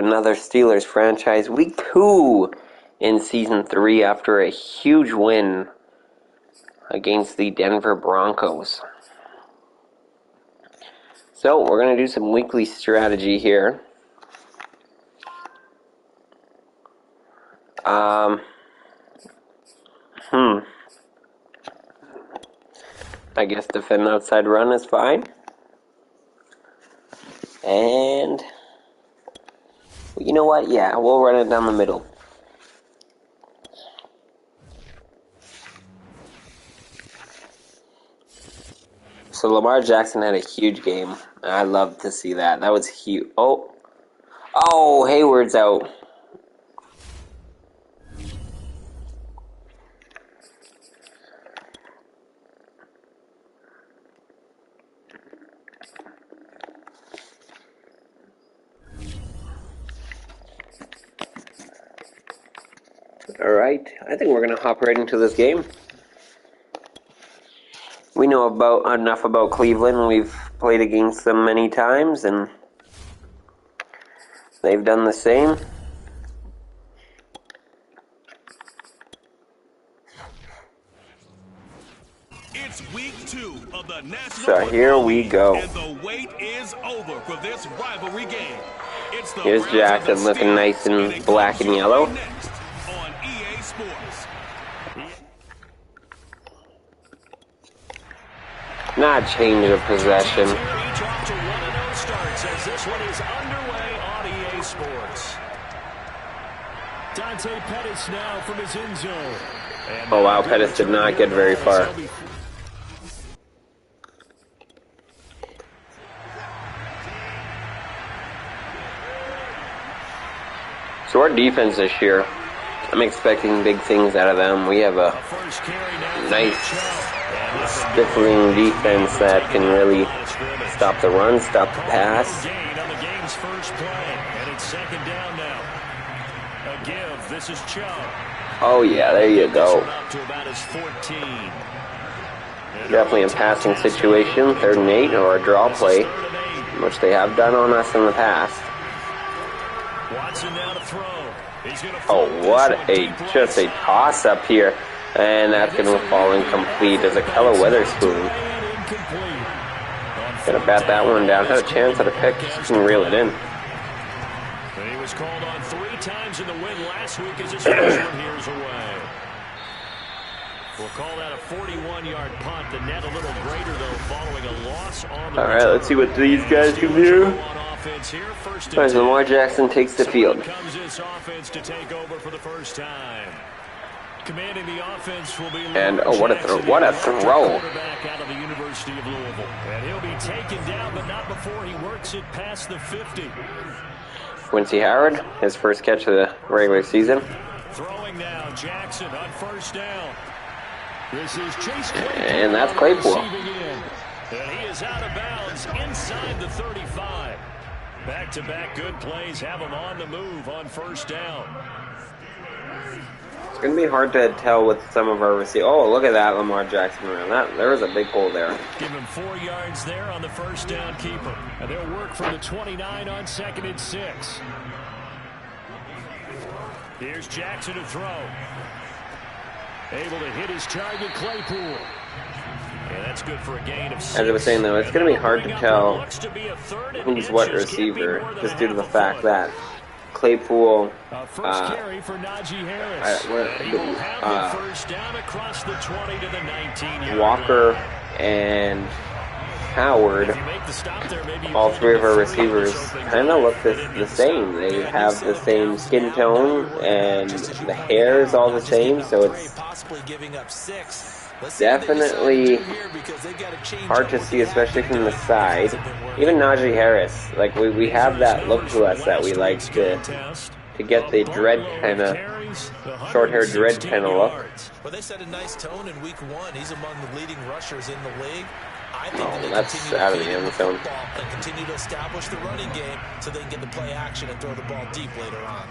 another Steelers franchise. Week 2 in Season 3 after a huge win against the Denver Broncos. So, we're going to do some weekly strategy here. I guess defend outside run is fine. And you know what? Yeah, we'll run it down the middle. So Lamar Jackson had a huge game. I love to see that. That was huge. Oh, Hayward's out. Alright, I think we're going to hop right into this game. We know enough about Cleveland. We've played against them many times, and they've done the same. It's week 2 of the National So here we go. And the wait is over for this rivalry game. It's the Here's Jackson looking nice in black and yellow. Next on EA Sports. Not change of possession. Each off to 1-0 starts as this one is underway on EA Sports. Dante Pettis now from his end zone. Oh wow, Pettis did not get very far. So our defense this year, I'm expecting big things out of them. We have a nice, stifling defense that can really stop the run, stop the pass. On the game's first play, and it's second down now. A give. This is Chubb. Oh yeah, there you go. Up to about his 14. Definitely a passing situation, 3rd and 8, or a draw play, which they have done on us in the past. Watson now to throw. Oh, what just a toss up here. And that's going to fall incomplete as Akella Weatherspoon. Gonna bat that one down. Had a chance at a pick, just can reel it in. He was called on 3 times in the win last week as his first one here's away. We'll call that a 41-yard punt. The net a little greater, though, following a loss on the Alright, let's see what these guys can do. As Lamar Jackson takes the field. Comes this offense to take over for the first time. Commanding the offense will be and oh, what a throw! What a throw! Quarterback out of the University of Louisville, and he'll be taken down, but not before he works it past the 50. Quincy Howard, his first catch of the regular season. Throwing now, Jackson on first down. This is Chase Claypool. And that's Claypool. And he is out of bounds inside the 35. Back-to-back good plays have him on the move on first down. It's going to be hard to tell with some of our receivers. Oh, look at that Lamar Jackson run. There was a big hole there. Give him 4 yards there on the first down keeper. And they'll work from the 29 on 2nd and 6. Here's Jackson to throw. Able to hit his target, Claypool. Yeah, that's good for a gain of 6. As I was saying, though, it's going to be hard to tell who's what receiver, just due to the fact that Claypool, first carry for Najee Harris. First down across the 20 to the 19. Walker and Howard, all 3 of our receivers kind of look the same. They have the same skin tone, and the hair is all the same, so it's definitely hard to see, especially from the side. Even Najee Harris, like we have that look to us that we like to get the dread kind of short-haired dread kind of look. But they set a nice tone in week 1. He's among the leading rushers in the league. I think Oh, that's out of the end zone. And continue to establish the running game so they can get the play action and throw the ball deep later on.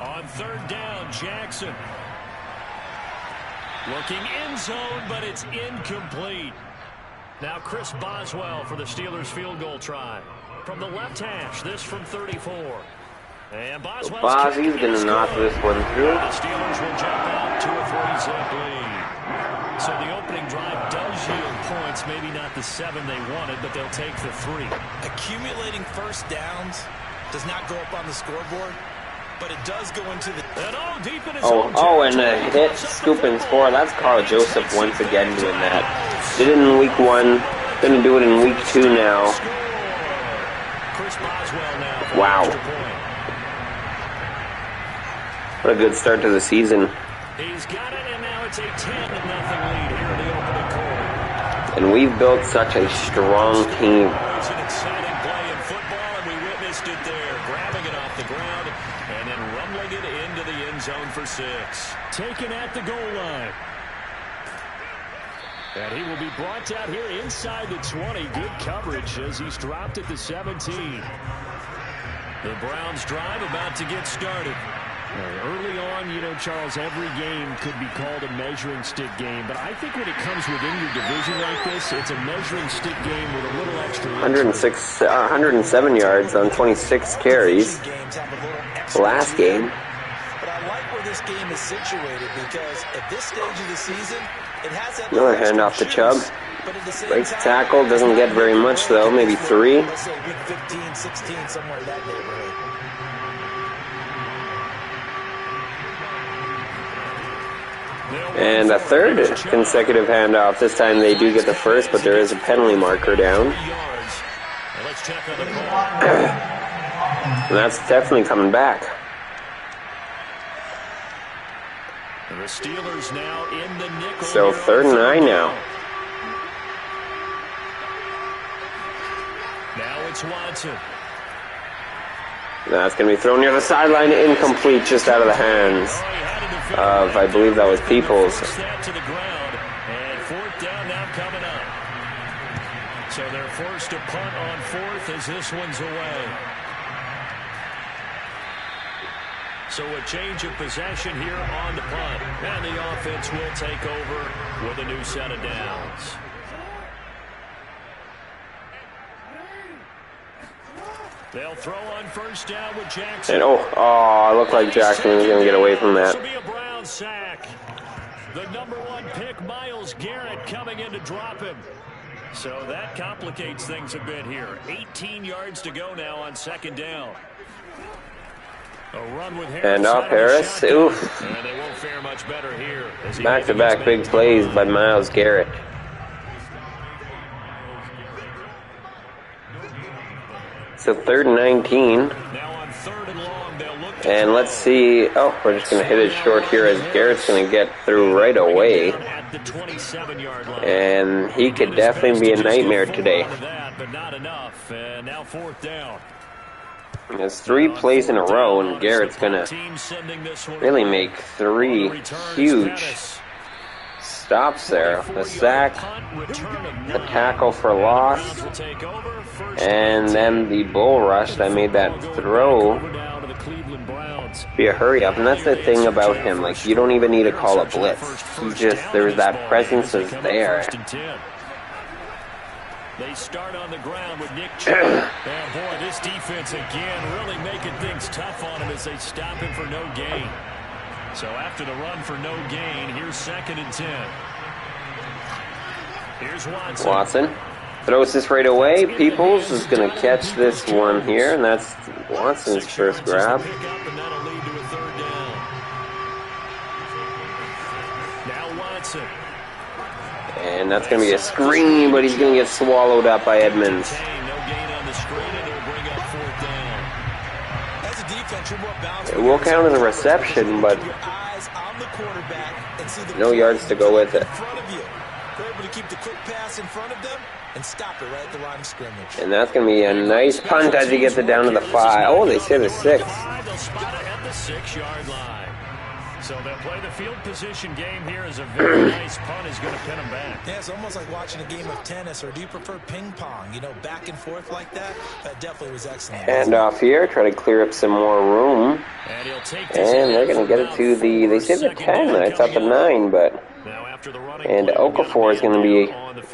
On third down, Jackson. Looking end zone, but it's incomplete. Now Chris Boswell for the Steelers field goal try. From the left hash, this from 34. And Boswell's going to knock this one through. The Steelers will jump out to a 3-zip lead. So the opening drive does yield points, maybe not the 7 they wanted, but they'll take the 3. Accumulating first downs does not go up on the scoreboard, but it does go into the... And a hit, scoop, and score. That's Carl Joseph once again doing that. Did it in week 1. Going to do it in week 2 now. Wow. What a good start to the season. He's got it, and now it's a 10-0 lead here in the opening quarter. And we've built such a strong team. It's an exciting play in football, and we witnessed it there. Grabbing it off the ground and then rumbling it into the end zone for 6. Taken at the goal line. And he will be brought out here inside the 20. Good coverage as he's dropped at the 17. The Browns drive about to get started. Early on, you know, Charles, every game could be called a measuring stick game. But I think when it comes within your division like this, it's a measuring stick game with a little extra. 107 yards on 26 carries. Last game. But I like where this game is situated because at this stage of the season, it has that another handoff to Chubb. Breaks tackle, doesn't get very much though, maybe 3. Let's say week 15, 16, somewhere in that neighborhood. And a third consecutive handoff. This time they do get the first, but there is a penalty marker down. And that's definitely coming back. The Steelers now in the nickel. So 3rd and 9 now. Now it's Watson. That's going to be thrown near the sideline, incomplete, just out of the hands of, I believe that was Peoples. To the ground, and 4th down now coming up. So they're forced to punt on 4th as this one's away. So a change of possession here on the punt, and the offense will take over with a new set of downs. They'll throw on 1st down with Jackson. And it looked like Jackson was going to get away from that. This will be a Brown sack. The #1 pick, Myles Garrett, coming in to drop him. So that complicates things a bit here. 18 yards to go now on 2nd down. A run with Harris. And off Harris. Oof. And they won't fare much better here. Back-to-back big plays by Myles Garrett. So 3rd and 19. Now on 3rd and long, they'll look. And let's see. We're just going to hit it short here as Garrett's going to get through right away. At the 27-yard line. And he could definitely be a nightmare today. But not enough. And now 4th down. There's 3 plays in a row, and Garrett's going to really make 3 huge stops there. The sack, the tackle for loss, and then the bull rush that made that throw be a hurry up. And that's the thing about him. Like, you don't even need to call a blitz. There's that presence is there. They start on the ground with Nick Chubb. And boy, this defense again really making things tough on him as they stop him for no gain. So after the run for no gain, here's 2nd and 10. Here's Watson throws this right away. Peoples is going to catch this one here, and that's Watson's first grab. Now Watson. And that's going to be a screen, but he's going to get swallowed up by Edmonds. It will count as a reception, but no yards to go with it. And that's going to be a nice punt as he gets it down to the 5. Oh, they say the 6. They'll spot it at the 6-yard line. So they'll play the field position game here as a very nice punt is going to pin them back. Yeah, it's almost like watching a game of tennis, or do you prefer ping pong? You know, back and forth like that? That definitely was excellent. Hand off here, try to clear up some more room. And they're going to get it to the, they say the 10, I thought the 9, but. And Okafor is going to be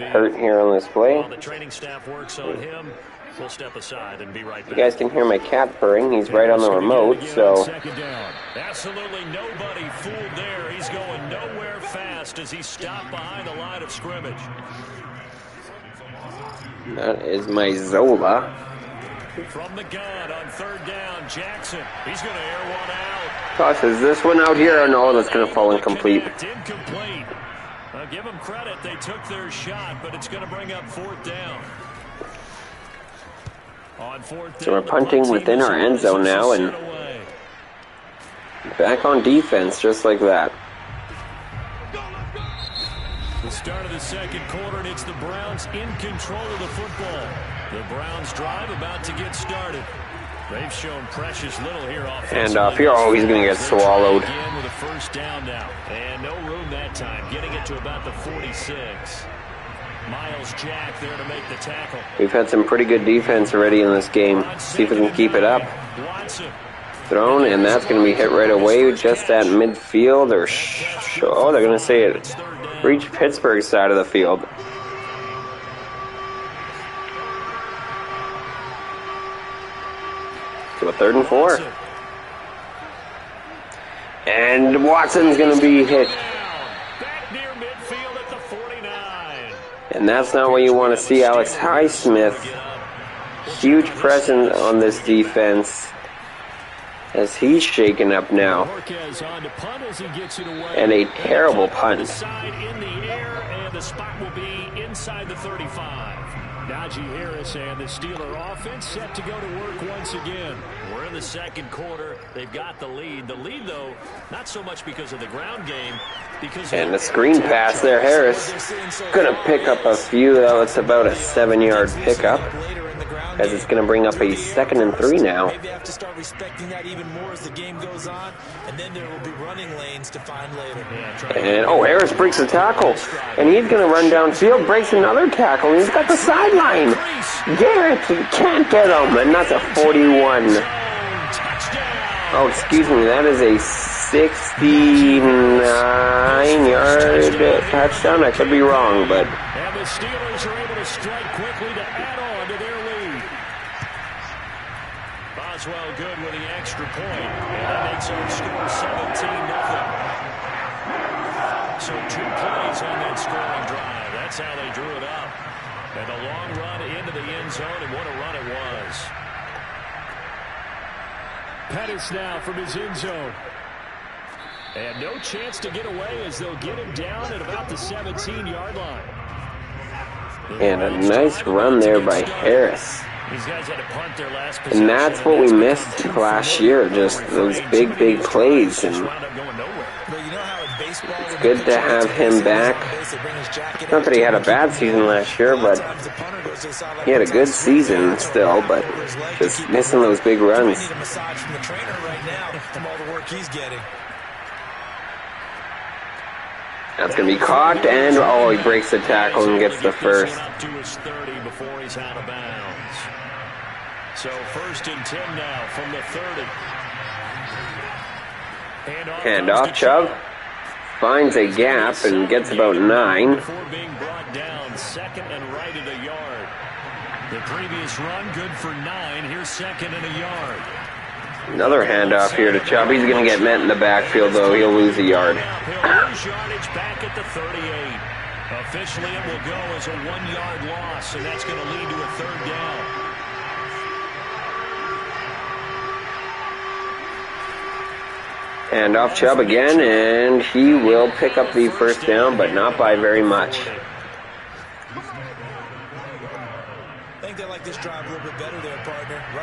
hurt here on this play. The training staff works on him. We'll step aside and be right back. You guys can hear my cat purring. He's right on the remote, so... Absolutely nobody fooled there. He's going nowhere fast as he stopped behind the line of scrimmage. That is my Zola. From the gun on third down, Jackson. He's going to air one out. Tosses this one out here. Oh, no, that's going to fall incomplete. Incomplete. Give them credit. They took their shot, but it's going to bring up fourth down. On fourth down, so we're punting within our end zone now and back on defense just like that. The start of the second quarter, and it's the Browns in control of the football. The Browns drive about to get started. They've shown precious little here offensively. And off here, oh, he's going to get swallowed. Again with a first down now. And no room that time, getting it to about the 46. Miles Jack there to make the tackle. We've had some pretty good defense already in this game. See if we can keep it up. Thrown, and that's going to be hit right away just at midfield. Or oh, they're going to say it. Reach Pittsburgh's side of the field. To a 3rd and 4. And Watson's going to be hit. Back near midfield at the 49. And that's not what you want to see. Alex Highsmith, huge presence on this defense as he's shaken up now. And a terrible punt. In the air, and the spot will be inside the 35. Najee Harris and the Steeler offense set to go to work once again. We're in the second quarter. They've got the lead. The lead, though, not so much because of the ground game. And the screen pass there, Harris. Going to pick up a few, though. It's about a 7-yard pickup. As it's going to bring up a 2nd and 3 now. Maybe have to start respecting that even more as the game goes on, and then there will be running lanes to find later. And oh, Harris breaks a tackle, and he's going to run downfield, breaks another tackle, and he's got the sideline. Garrett can't get him, and that's a 41. Oh, excuse me, that is a 69-yard touchdown. I could be wrong, but. And the Steelers are able to strike quickly to add on to their lead. Boswell good with the extra point, and that makes our score 17-0. So 2 plays on that scoring drive. That's how they drew it up. And a long run into the end zone, and what a run it was. Pettis now from his end zone. And no chance to get away as they'll get him down at about the 17-yard line. And a nice run there by Harris. And that's what we missed last year, just those big plays. And it's good to have him back. Not that he had a bad season last year, but he had a good season still, but just missing those big runs. That's going to be caught, and oh, he breaks the tackle and gets the first. So 1st and 10 now from the 30. Hand off, Chubb finds a gap and gets about 9. Before being brought down, 2nd and right at a yard. The previous run good for 9. Here's 2nd and a yard. Another handoff here to Chubb. He's going to get met in the backfield, though. He'll lose a yard. He'll lose yardage back at the 38. Officially, it will go as a 1-yard loss, and that's going to lead to a 3rd down. Handoff Chubb again, and he will pick up the first down, but not by very much.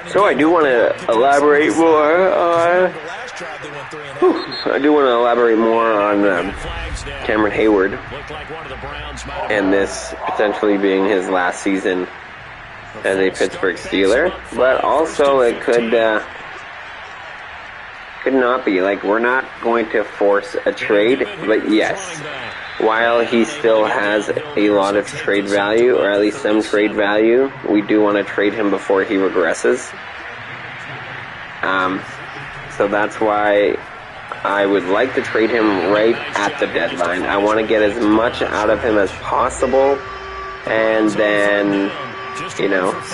So I do want to elaborate more on Cameron Hayward and this potentially being his last season as a Pittsburgh Steeler, but also it could not be. Like, we're not going to force a trade, but yes, while he still has a lot of trade value, or at least some trade value, we do want to trade him before he regresses. So that's why I would like to trade him right at the deadline. I want to get as much out of him as possible, and then,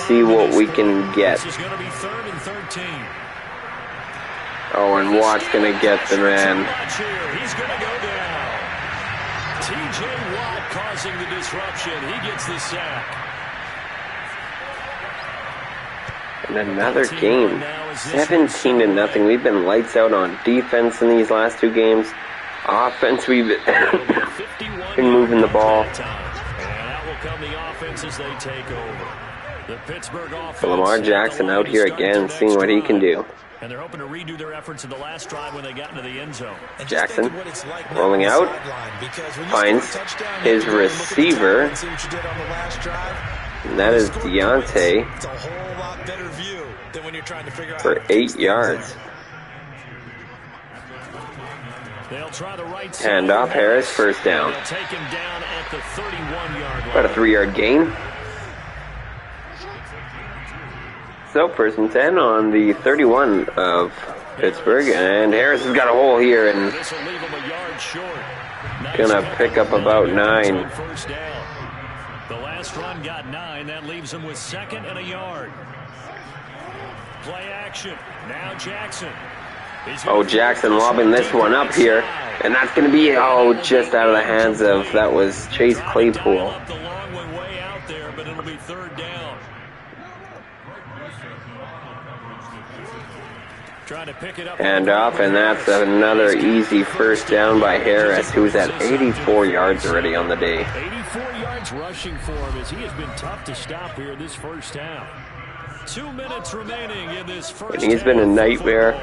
see what we can get. This is going to be 3rd and 13. Oh, and Watt's going to get the man. He's going to go down. T.J. Watt causing the disruption. He gets the sack. And another game. 17-0. We've been lights out on defense in these last 2 games. Offense, we've been moving the ball. And out will come the offense as they take over. The Pittsburgh offense. So Lamar Jackson out here again, seeing what he can do. And they're hoping to redo their efforts in the last drive when they got into the end zone. Jackson rolling out, finds his receiver, and that is Deontay for 8 yards. Hand off, Harris, first down. About a 3-yard gain. So, 1st and 10 on the 31 of Pittsburgh, and Harris has got a hole here and gonna pick up about 9. The last run got 9. That leaves him with 2nd and a yard. Play action. Now Jackson. Oh, Jackson lobbing this one up here, and that's gonna be just out of the hands of that was Chase Claypool. The long way out there, but it'll be 3rd down. Trying to pick it up. Hand off, and that's another easy first down by Harris, who's at 84 yards already on the day. 84 yards rushing for him as he has been tough to stop here this first half. 2 minutes remaining in this first half. And he's been a nightmare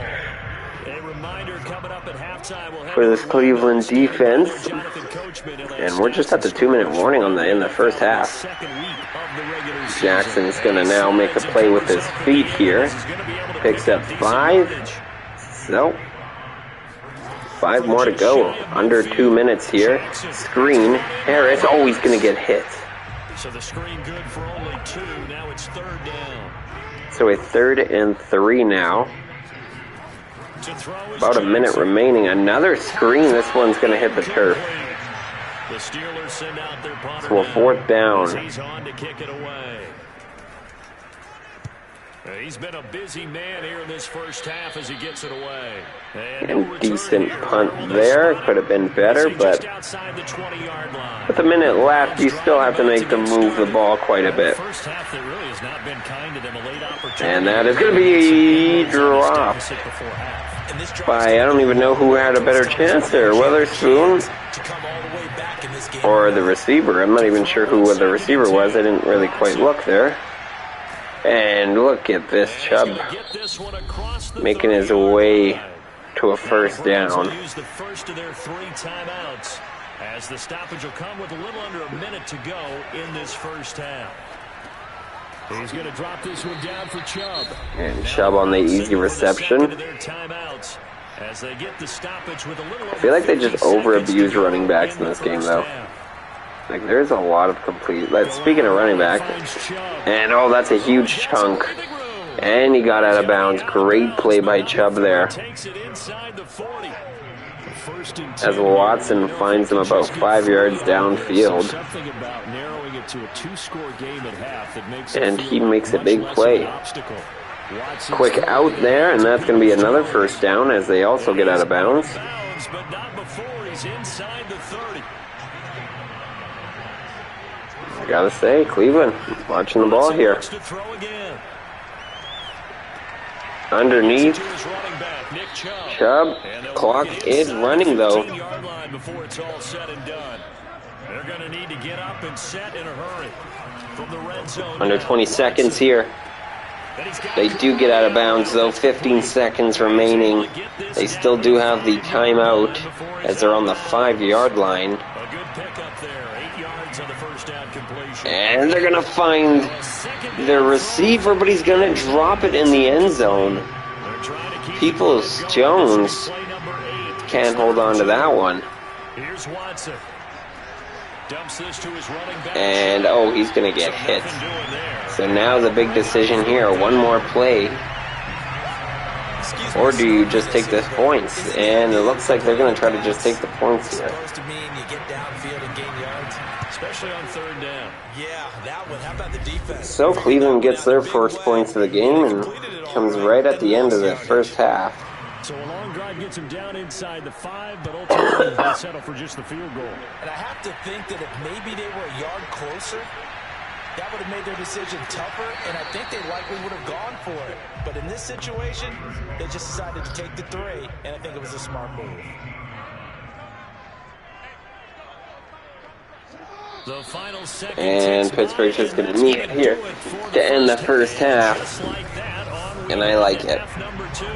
A reminder coming up at halftime. We'll for this Cleveland defense. And we're just at the 2-minute warning in the first half. Jackson's going to now make a play with his feet here. Picks up 5. So, 5 more to go. Under 2 minutes here. Screen. Harris. Oh, he's going to get hit. So the screen good for only 2. Now it's 3rd down. So a 3rd and 3 now. About a minute remaining. Another screen. This one's going to hit the turf. The Steelers send out their punter. So a 4th down. He's on to kick it away. He's been a busy man here in this first half as he gets it away. And decent punt there. Could have been better, but with a minute left, you still have to make them move the ball quite a bit. And that is going to be dropped by, I don't even know who had a better chance there, Witherspoon or the receiver. I'm not even sure who the receiver was. I didn't really quite look there. And look at this, Chubb making his way to a first down. Use the first of their 3 timeouts as the stoppage will come with a little under a minute to go in this first half. He's going to drop this one down for Chubb. And Chubb on the easy reception. As they get the stoppage with a little I feel like they just over-abuse running backs in this game, though. Like, there's a lot of complete... Speaking of running back, and oh, that's a huge chunk. And he got out of bounds. Great play by Chubb there. As Watson finds him about 5 yards downfield. And he makes a big play. Quick out there, and that's going to be another first down as they also get out of bounds. I gotta say, Cleveland watching the ball here. Underneath, Chubb. Clock is running though. Under 20 seconds here. They do get out of bounds though. 15 seconds remaining. They still do have the timeout as they're on the 5-yard line. And they're going to find their receiver, but he's going to drop it in the end zone. Peoples-Jones can't hold on to that one. And, oh, he's going to get hit. So now the big decision here, one more play. Or do you just take the points? And it looks like they're going to try to just take the points here. Supposed to mean you get downfield and gain yards. Especially on third down. Yeah, that one. How about the defense? So Cleveland gets their first points of the game and comes right at the end of the first half. So a long drive gets him down inside the 5, but ultimately they settle for just the field goal. And I have to think that if maybe they were a yard closer, that would have made their decision tougher, and I think they likely would have gone for it. But in this situation, they just decided to take the 3, and I think it was a smart move. The final second And Pittsburgh's just going to need it here to end the first half. And I like it. Number 2.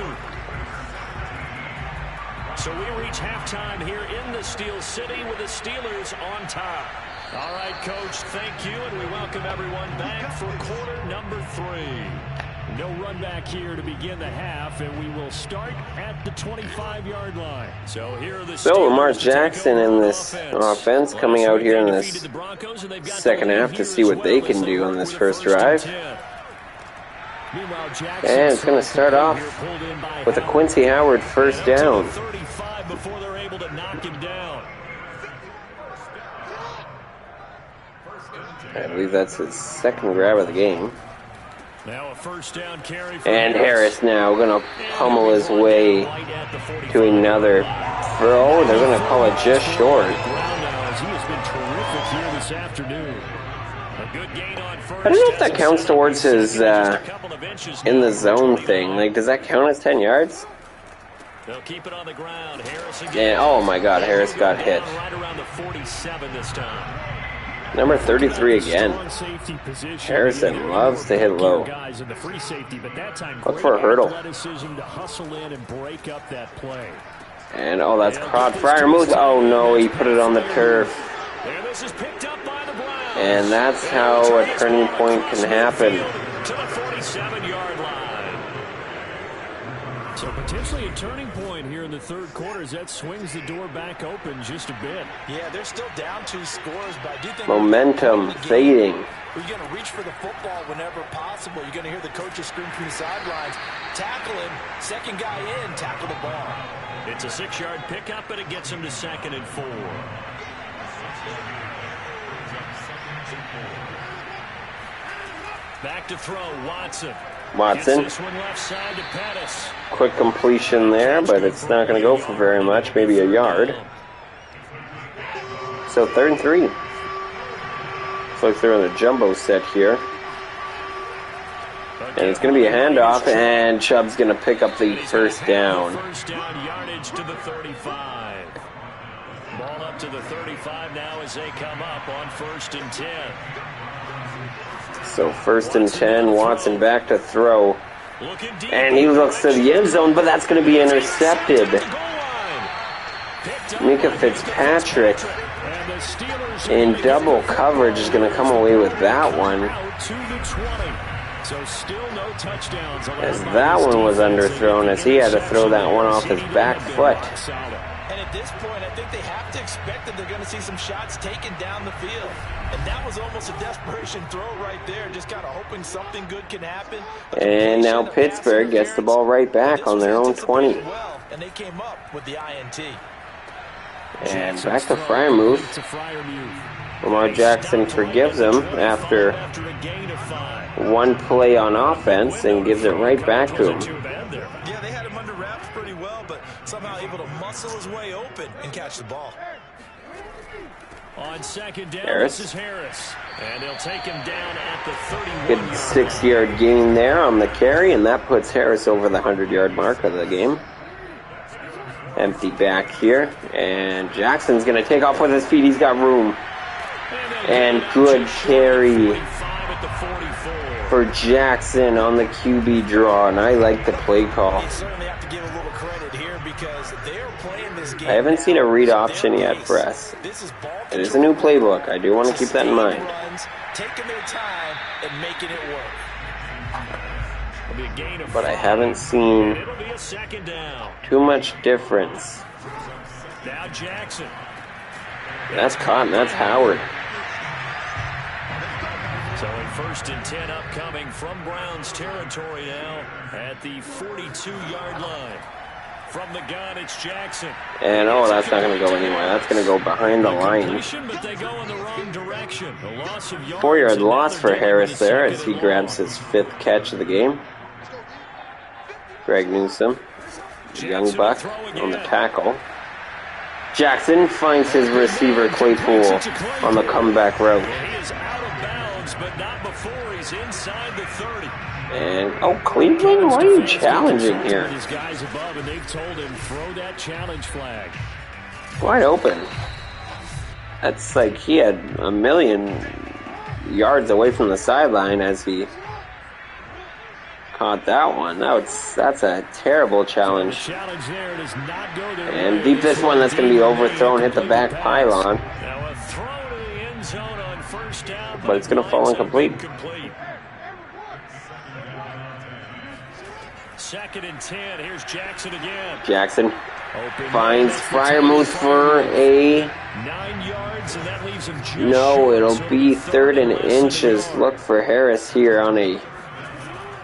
So we reach halftime here in the Steel City with the Steelers on top. All right, Coach, thank you, and we welcome everyone back for quarter number 3. No run back here to begin the half, and we will start at the 25-yard line. So here are the So Lamar Jackson in this offense coming out here in this second half to see what they can do on this first drive. And it's going to start off with a Quincy Howard first down. Before they're able to knock him down. I believe that's his second grab of the game. Now a first down carry and Harris now going to pummel his way to another throw. They're going to call it just short. He has been terrific here this afternoon. A good gain on first. I don't know if that counts towards his in the zone thing. Like, does that count as 10 yards? They'll keep it on the ground. Harris again. And, oh my God, Harris got hit. Right around the 47 this time. Number 33 again. Harrison loves to hit low. Look for a hurdle. And, oh, that's caught. Freiermuth. Oh, no, he put it on the turf. And that's how a turning point can happen. To the 47-yard line. So potentially a turning point here in the third quarter as that swings the door back open just a bit. Yeah, they're still down 2 scores, but I do think momentum fading. We're going to reach for the football whenever possible. You're going to hear the coaches scream from the sidelines. Tackle him. Second guy in. Tackle the ball. It's a 6-yard pickup, but it gets him to 2nd and 4. Back to throw, Watson. This one left side to Pettis. Quick completion there, but it's not going to go for very much, maybe a yard. So 3rd and 3. Looks like they're on the jumbo set here. And it's going to be a handoff, and Chubb's going to pick up the first down. First down yardage to the 35. Ball up to the 35 now as they come up on 1st and 10. So 1st and 10, Watson back to throw. And he looks to the end zone, but that's going to be intercepted. Mika Fitzpatrick in double coverage is going to come away with that one. As that one was underthrown, as he had to throw that one off his back foot. And at this point, I think they have to expect that they're going to see some shots taken down the field. And that was almost a desperation throw right there, just kind of hoping something good can happen. And now Pittsburgh gets the ball right back on their own 20. And they came up with the INT. And back to Freiermuth. Lamar Jackson forgives him after one play on offense and gives it right back to him. Yeah, they had him under wraps pretty well, but somehow able to muscle his way open and catch the ball. On 2nd down, Harris. This is Harris. And they'll take him down at the 31. Good 6-yard gain there on the carry, and that puts Harris over the 100-yard mark of the game. Empty back here, and Jackson's going to take off with his feet. He's got room. And good carry for Jackson on the QB draw, and I like the play call. I haven't seen a read option yet for us. It is a new playbook. I do want to keep that in mind. Taking their time and making it work. But I haven't seen too much difference. Now Jackson. That's caught, and that's Howard. So a 1st and 10 upcoming from Browns territory now at the 42-yard line. From the gun, it's Jackson. And oh, that's not going to go anywhere. That's going to go behind the line. But they go in the wrong direction. A loss of yards. 4-yard loss for Harris there as he grabs his 5th catch of the game. Greg Newsome, the young buck, on the tackle. Jackson finds his receiver Claypool on the comeback route. He is out of bounds, but not before he's inside the 30. And oh, Cleveland, what are you challenging here? These guys above, and they've told him throw that challenge flag. Wide open. That's like he had a million yards away from the sideline as he caught that one. That's a terrible challenge. And deep this one, that's going to be overthrown, hit the back pylon. Now a throw to the end zone on 1st down, but it's going to fall incomplete. 2nd and 10. Here's Jackson again. Jackson finds Freiermuth for a 9 yards, and that leaves him just no. It'll be 3rd and inches. Look for Harris here on a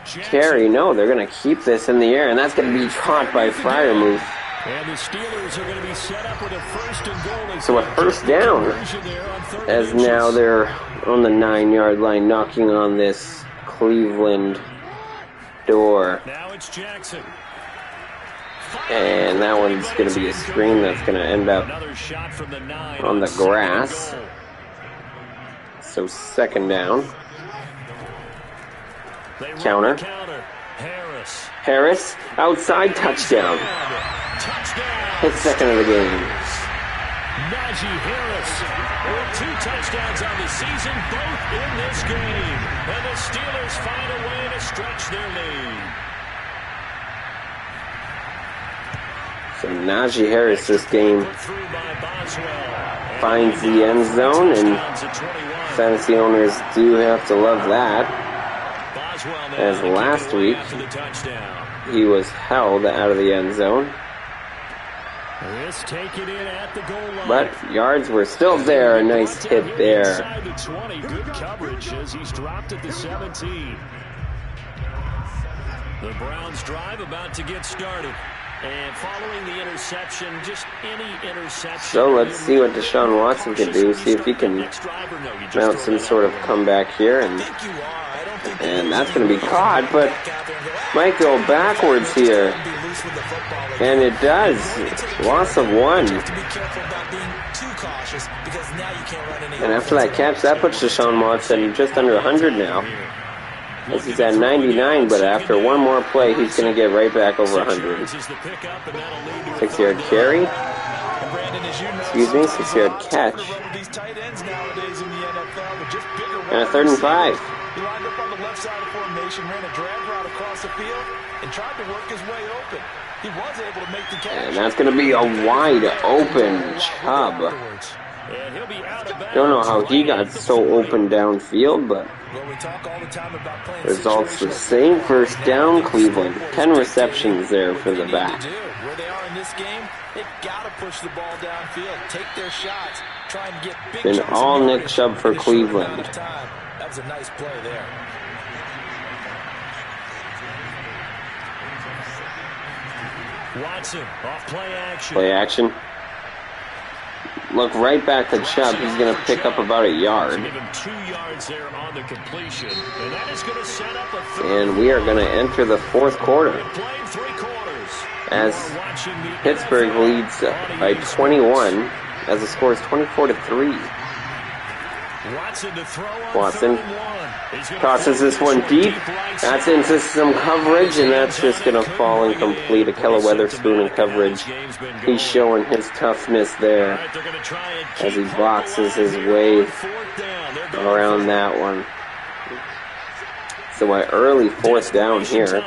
carry. No, they're going to keep this in the air, and that's going to be caught by Freiermuth. And the Steelers are going to be set up with a 1st and goal. So a 1st down, as now they're on the 9-yard line, knocking on this Cleveland door. Now it's Jackson. And that one's going to be a screen that's going to end up on the grass. So 2nd down. Counter. Harris, outside, touchdown. His 2nd of the game. Najee Harris with 2 touchdowns on the season, both in this game. And the Steelers find a way to stretch their lead. So Najee Harris this game finds the end zone, and fantasy owners do have to love that. As last week, he was held out of the end zone. But yards were still there. A nice hit there. Good coverage as he's dropped at the 17. The Browns drive about to get started. And following the interception, just any interception. So let's see what Deshaun Watson can do. See if he can mount some sort of comeback here. And that's going to be caught, but might go backwards here. And it does. Loss of 1. And after that catch, that puts Deshaun Watson just under 100 now. As he's at 99, but after one more play, he's going to get right back over 100. 6-yard carry. Excuse me, 6-yard catch. And a 3rd and 5. He lined up on the left side of formation, ran a drag route across the field, and tried to work his way open. He was able to make the catch. And that's going to be a wide open Chubb. Don't know how he got so open downfield, but results the same. 1st down, Cleveland. 10 receptions there for the back. Where they are in this game, they've got to push the ball downfield, take their shots, try and get big. Been all Nick Chubb for Cleveland. That was a nice play there. Watson off play action. Play action. Look right back to Chubb. He's going to pick up about a yard. Give him 2 yards there on the completion. And that is going to set up a and we are going to enter the 4th quarter. As Pittsburgh leads by 21, as the score is 24-3. Watson tosses this one deep. That's into some coverage, and that's just going to fall incomplete. Ahkello Witherspoon in coverage. He's showing his toughness there as he boxes his way around that one. So an early 4th down here,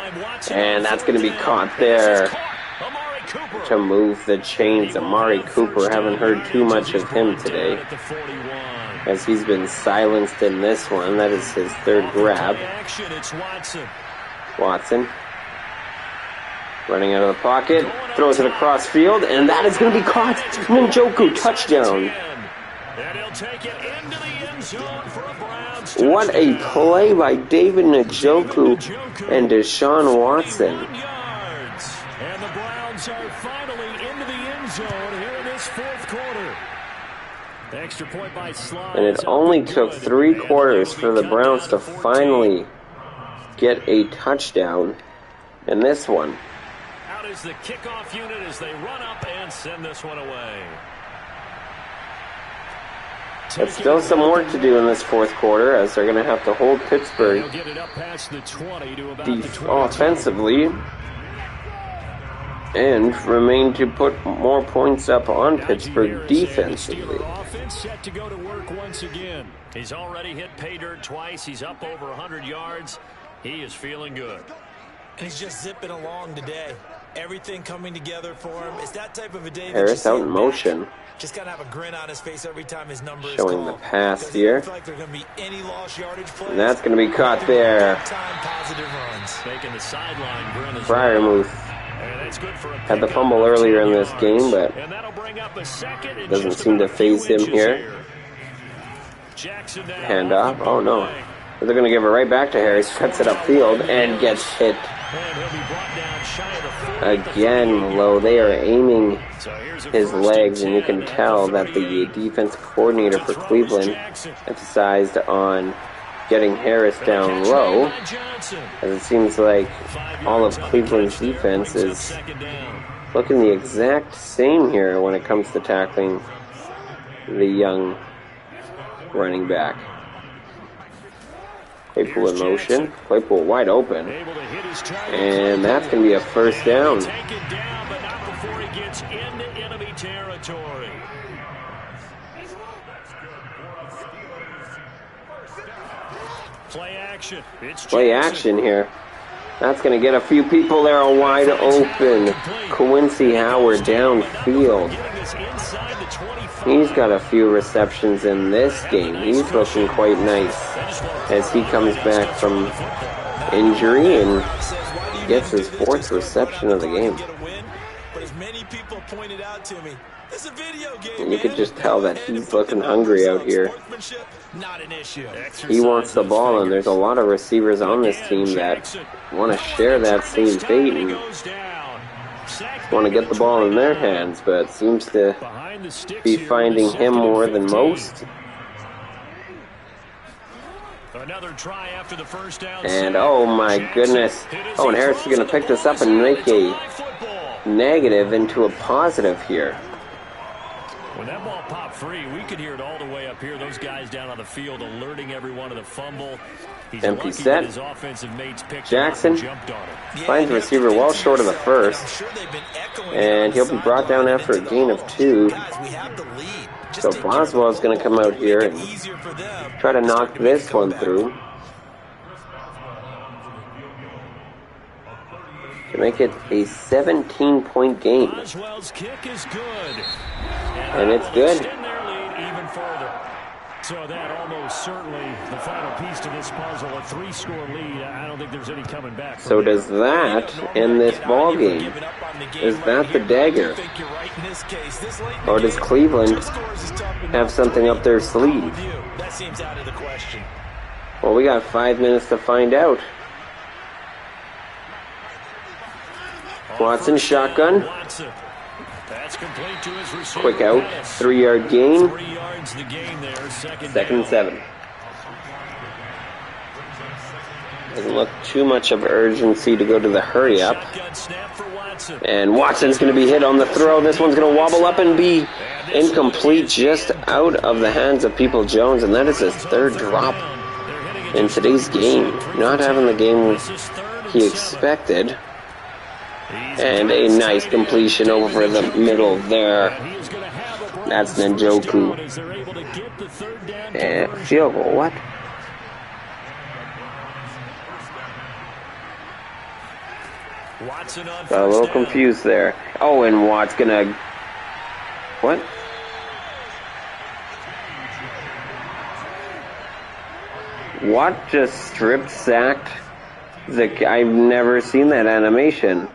and that's going to be caught there to move the chains. Amari Cooper, haven't heard too much of him today, as he's been silenced in this one. That is his 3rd grab. Watson running out of the pocket, throws it across field, and that is going to be caught. Njoku, touchdown. And he'll take it into the end zone for a Browns What a play by David Njoku and Deshaun Watson. And the Browns are finally into the end zone here in this fourth quarter. Extra point by Slides. And it only took 3 quarters for the Browns to finally get a touchdown in this one. Out is the kickoff unit as they run up and send this one away. But still some work to do in this fourth quarter, as they're going to have to hold Pittsburgh offensively and remain to put more points up on Pittsburgh defensively. Offense set to go to work once again. He's already hit pay dirt twice. He's up over 100 yards. He is feeling good. And he's just zipping along today. Everything coming together for him. It's that type of a day. Harris out in motion. Just gotta have a grin on his face every time his number is showing the pass here. Like there's gonna be any lost yardage plays. And that's going to be caught there. Making the sideline grin as Freiermuth had the fumble earlier in this game, but doesn't seem to phase him here. Handoff. Oh no. They're going to give it right back to Harris. Cuts it upfield and gets hit again low. They are aiming his legs, and you can tell that the defensive coordinator for Cleveland emphasized on getting Harris down low, as it seems like all of Cleveland's defense is looking the exact same here when it comes to tackling the young running back. Claypool in motion. Claypool wide open. And that's going to be a first down. Play action here. That's going to get a few people there wide open. Quincy Howard downfield. He's got a few receptions in this game. He's looking quite nice as he comes back from injury and gets his 4th reception of the game. And you could just tell that he's looking hungry out here. He wants the ball, and there's a lot of receivers on this team that want to share that same fate and want to get the ball in their hands, but seems to be finding him more than most. And oh my goodness. Oh, and Harris is going to pick this up and make a negative into a positive here. When that ball popped free, we could hear it all the way up here. Those guys down on the field alerting everyone of the fumble. He's empty set. His offensive mates Jackson finds the receiver well short of the first. And he'll be brought down after a gain of 2. So Boswell is going to come out here and try to knock this one through to make it a 17-point game. And it's good. So that almost certainly the final piece to this puzzle, a 3-score lead. I don't think there's any coming back. So does that end this ball game? Is that the dagger? Or does Cleveland have something up their sleeve? That seems out of the question. Well, we got 5 minutes to find out. Watson shotgun. Quick out, 3-yard gain. 2nd and 7. Doesn't look too much of urgency to go to the hurry up. And Watson's going to be hit on the throw. This one's going to wobble up and be incomplete, just out of the hands of Peoples-Jones. And that is his 3rd drop in today's game. Not having the game he expected. And a nice completion over the middle there. That's Njoku. And field goal, what? Got a little confused there. Oh, and Watt's gonna... What? Watt just strip sacked the... I've never seen that animation.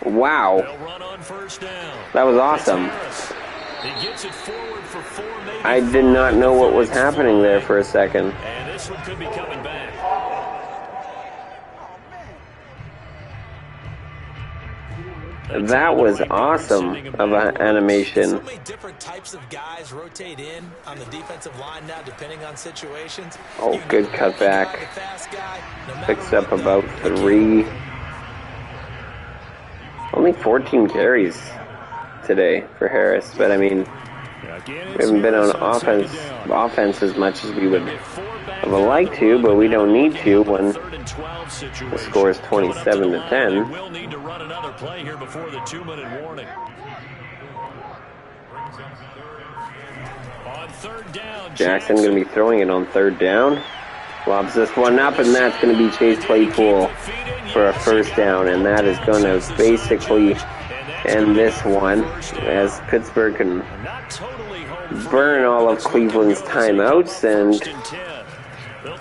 Wow. That was awesome. He gets it forward for 4, maybe. I did not know what was happening there for a second. And this one could be coming back. That was awesome of an animation. So many different types of guys rotate in on the defensive line now, depending on situations. Oh, good cutback. Picks up about 3. Only 14 carries today for Harris, but I mean, we haven't been on offense as much as we would have liked to, but we don't need to when the score is 27-10. We'll need to run another play here before the 2-minute warning. On 3rd down, Jackson going to be throwing it on 3rd down. Lobs this one up, and that's going to be Chase Claypool for a 1st down, and that is going to basically end this one as Pittsburgh can burn all of Cleveland's timeouts and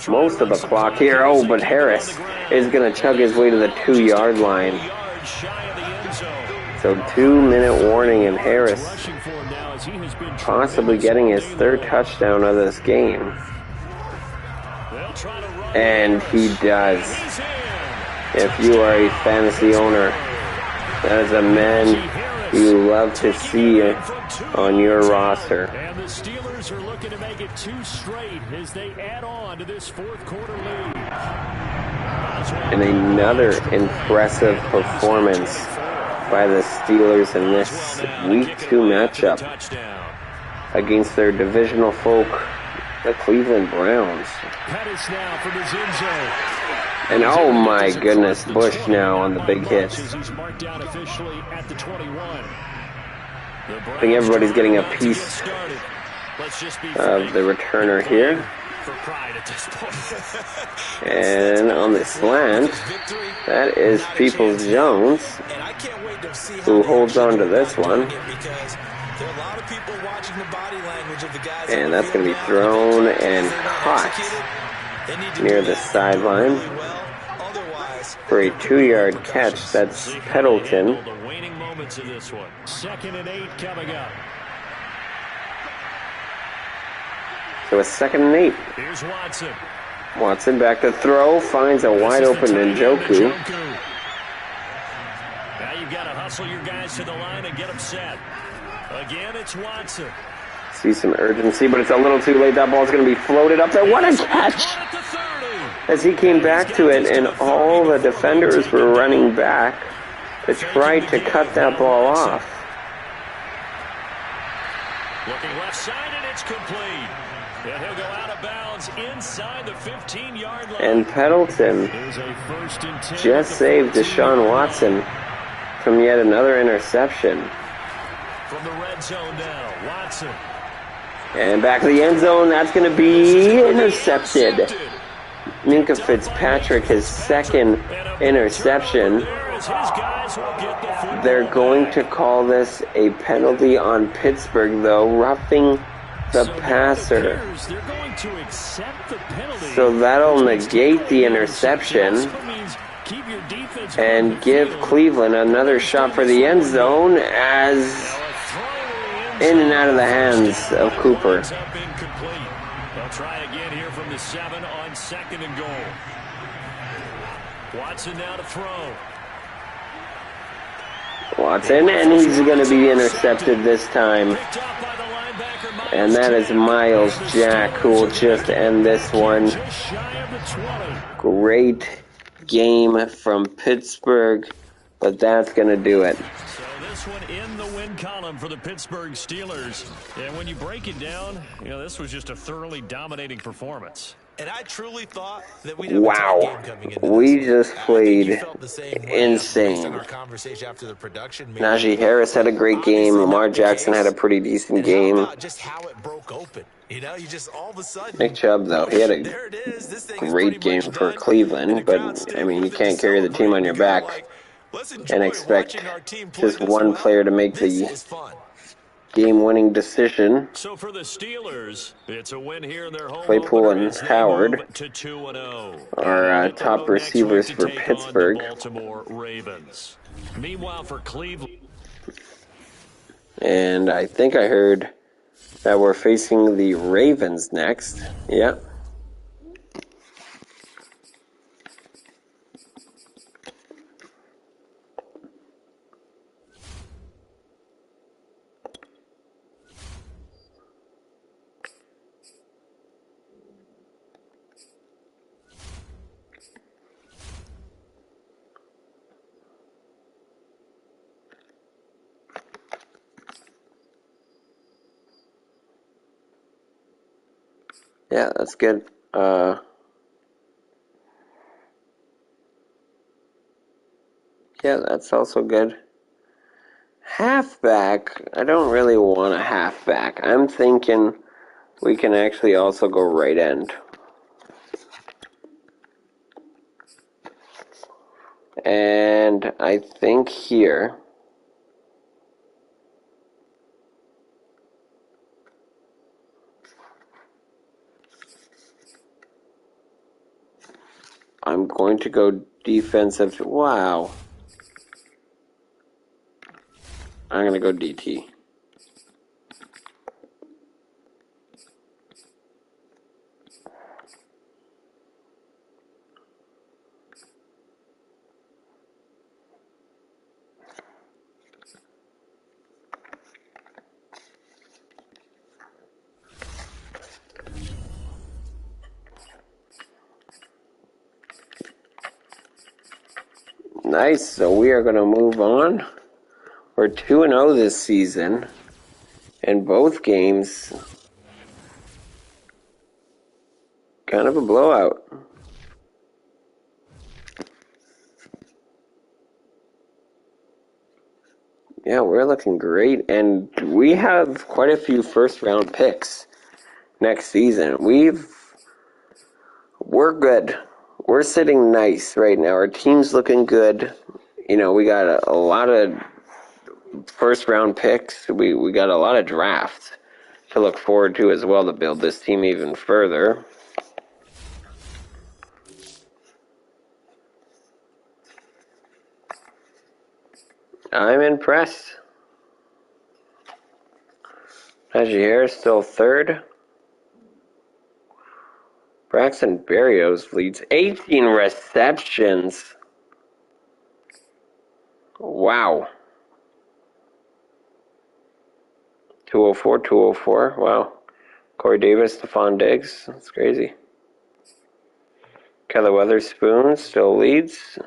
most of the clock here. Oh, but Harris is going to chug his way to the 2-yard line. So 2-minute warning, and Harris possibly getting his 3rd touchdown of this game. And he does. If you are a fantasy owner, that is a man you love to see on your roster. And the Steelers are looking to make it 2 straight as they add on to this 4th quarter lead. And another impressive performance by the Steelers in this Week 2 matchup against their divisional folk, the Cleveland Browns. And oh my goodness, Bush now on the big hits. I think everybody's getting a piece of the returner here. And on the slant, that is Peoples-Jones, who holds on to this one. And that's going to be thrown and caught near the sideline for a 2-yard catch. That's Pendleton. 2nd and 8 coming up. So a 2nd and 8. Here's Watson. Watson back to throw, finds a wide open Njoku. Now you've got to hustle your guys to the line and get them set. Again, it's Watson. See some urgency, but it's a little too late. That ball's going to be floated up there. What a catch! As he came back to it, and all the defenders were running back to try to cut that ball off. Looking left side, and it's complete. And he'll go out of bounds inside the 15-yard line. And Pendleton just saved Deshaun Watson from yet another interception. From the red zone now, Watson. And back to the end zone, that's going to be intercepted. Minkah Fitzpatrick, his 2nd interception. They're going to call this a penalty on Pittsburgh, though, roughing the passer. So that'll negate the interception and give Cleveland another shot for the end zone as in and out of the hands of Cooper. They'll try again here from the 7 on 2nd and goal. Watson now to throw. Watson, and he's going to be intercepted this time. And that is Miles Jack, who will just end this one. Great game from Pittsburgh, but that's going to do it. So this one in the win column for the Pittsburgh Steelers. And when you break it down, this was just a thoroughly dominating performance. And I truly thought that we'd have wow, a game coming into we this. just played insane. Najee Harris had a great game. Lamar Jackson had a pretty decent game. Just how it broke open. You just all of a sudden. Nick Chubb, though, he had a great game for Cleveland, but I mean, you can't carry the team on your back and expect just one player to make the game-winning decision. So for the Steelers, it's a win here in their home. Claypool and Howard to 2-0 are top receivers for Pittsburgh. Baltimore Ravens. Meanwhile, for Cleveland. And I think I heard that we're facing the Ravens next. Yep. Yeah, that's good. Yeah, that's also good. Halfback, I don't really want a halfback. I'm thinking we can actually also go right end. And I think here, I'm going to go defensive. Wow. I'm going to go DT. Nice. So we are going to move on. We're 2-0 this season. In both games, kind of a blowout. Yeah, we're looking great. And we have quite a few first-round picks next season. We're good. We're sitting nice right now. Our team's looking good. You know, we got a lot of first-round picks. We got a lot of drafts to look forward to as well to build this team even further. I'm impressed. Najee Harris still third. Braxton Berrios leads 18 receptions. Wow. 204. Wow. Corey Davis, Stephon Diggs. That's crazy. Kelly Weatherspoon still leads.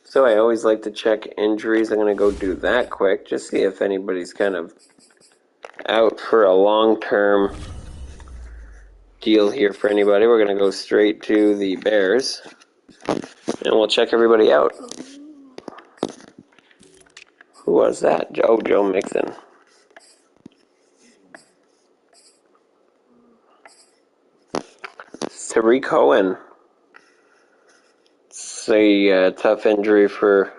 So I always like to check injuries. I'm going to go do that quick. Just see if anybody's kind of out for a long-term deal here for anybody. We're going to go straight to the Bears. And we'll check everybody out. Who was that? Joe Mixon. Tariq Cohen. It's a tough injury for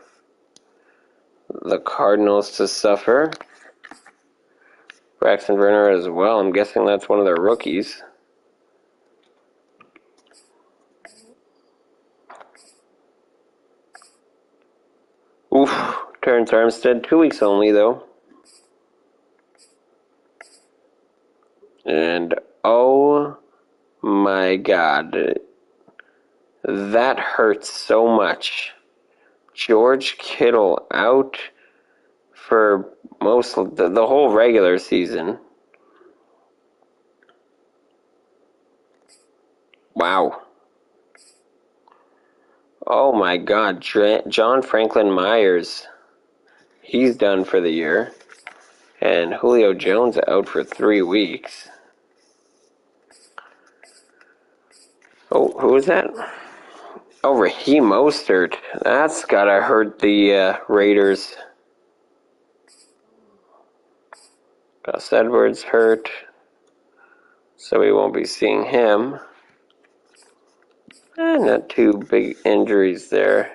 the Cardinals to suffer. Braxton Verner as well. I'm guessing that's one of their rookies. Oof. Terrence Armstead. 2 weeks only, though. And oh my God. That hurts so much. George Kittle out for most of the whole regular season. Wow. Oh my God. John Franklin Myers. He's done for the year. And Julio Jones out for 3 weeks. Oh, who is that? Oh, Raheem Mostert. That's gotta hurt the Raiders. Gus Edwards hurt. So we won't be seeing him. Not too big injuries there.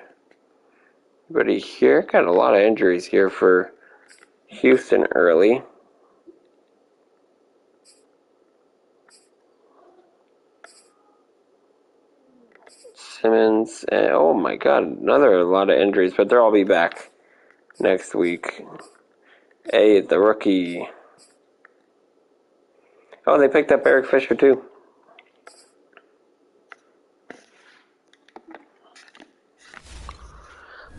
But here, got a lot of injuries here for Houston early. Simmons. Oh my God, a lot of injuries, but they'll all be back next week. Hey, the rookie. Oh, they picked up Eric Fisher too.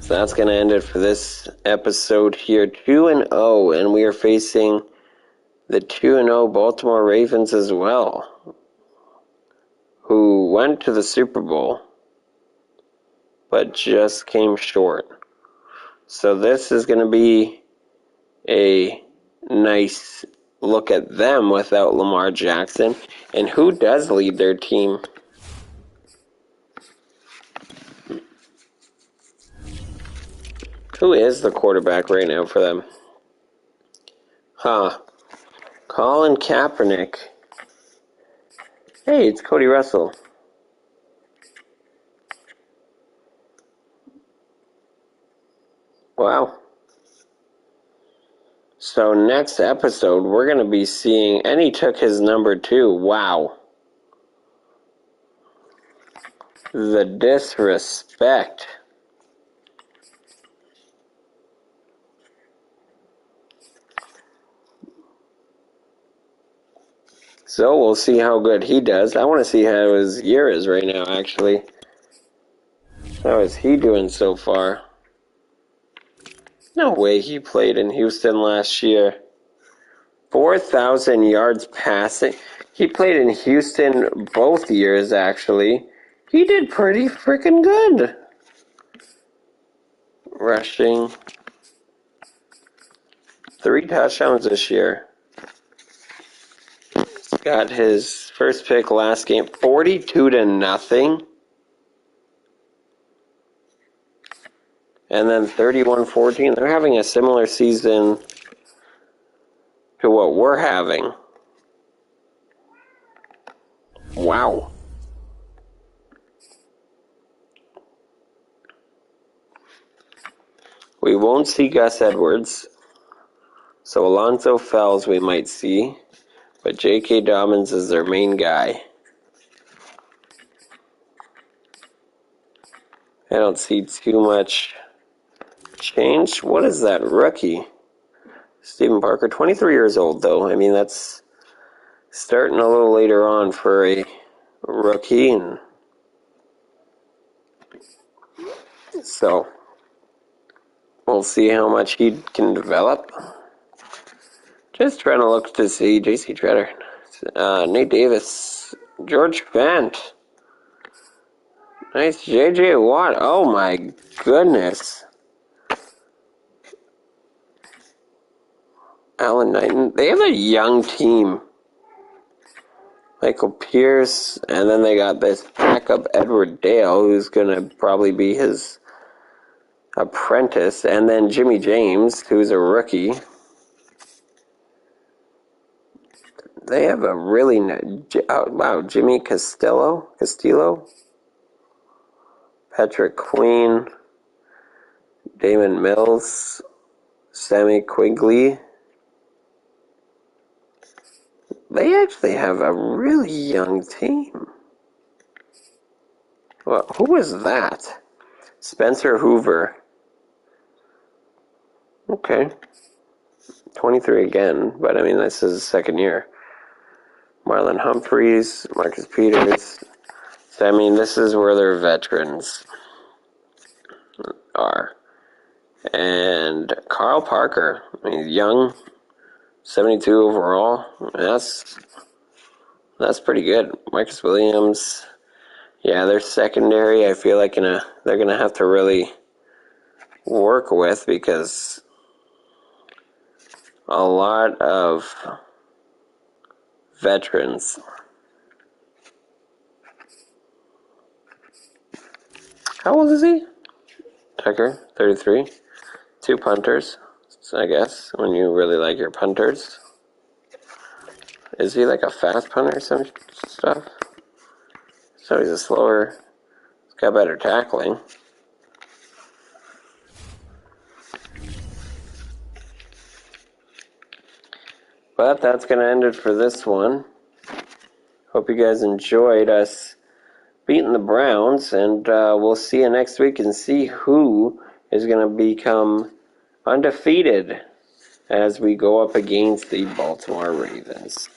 So that's going to end it for this episode here. 2-0, and we are facing the 2-0 Baltimore Ravens as well, who went to the Super Bowl, but just came short. So this is going to be a nice look at them without Lamar Jackson. And who does lead their team? Who is the quarterback right now for them? Colin Kaepernick. Hey, it's Cody Russell. Wow. So next episode, we're going to be seeing, and he took his number 2. Wow. The disrespect. So we'll see how good he does. I want to see how his year is right now, actually. How is he doing so far? No way he played in Houston last year. 4,000 yards passing. He played in Houston both years, actually. He did pretty freaking good. Rushing. 3 touchdowns this year. Got his first pick last game, 42-0. And then 31-14. They're having a similar season to what we're having. Wow. We won't see Gus Edwards. So Alonzo Fells we might see. But J.K. Dobbins is their main guy. I don't see too much change. What is that rookie? Stephen Parker, 23 years old though. I mean, that's starting a little later on for a rookie. And so we'll see how much he can develop. Just trying to look to see J.C. Treader, Nate Davis, George Fent. Nice J.J. Watt. Oh my goodness. Alan Knighton. They have a young team. Michael Pierce. And then they got this backup Edward Dale, who's going to probably be his apprentice. And then Jimmy James, who's a rookie. They have a really wow, Jimmy Castillo, Patrick Queen, Damon Mills, Sammy Quigley. They actually have a really young team. Well, who is that? Spencer Hoover. Okay. 23 again, but I mean, this is his second year. Marlon Humphreys, Marcus Peters. So, I mean, this is where their veterans are. And Carl Parker, I mean, young, 72 overall. That's pretty good. Marcus Williams, yeah, their secondary, I feel like they're gonna have to really work with, because a lot of veterans. How old is he? Tucker, 33. 2 punters, I guess, when you really like your punters. Is he like a fast punter or some stuff? So he's a slower, he's got better tackling. But that's going to end it for this one. Hope you guys enjoyed us beating the Browns, and we'll see you next week and see who is going to become undefeated as we go up against the Baltimore Ravens.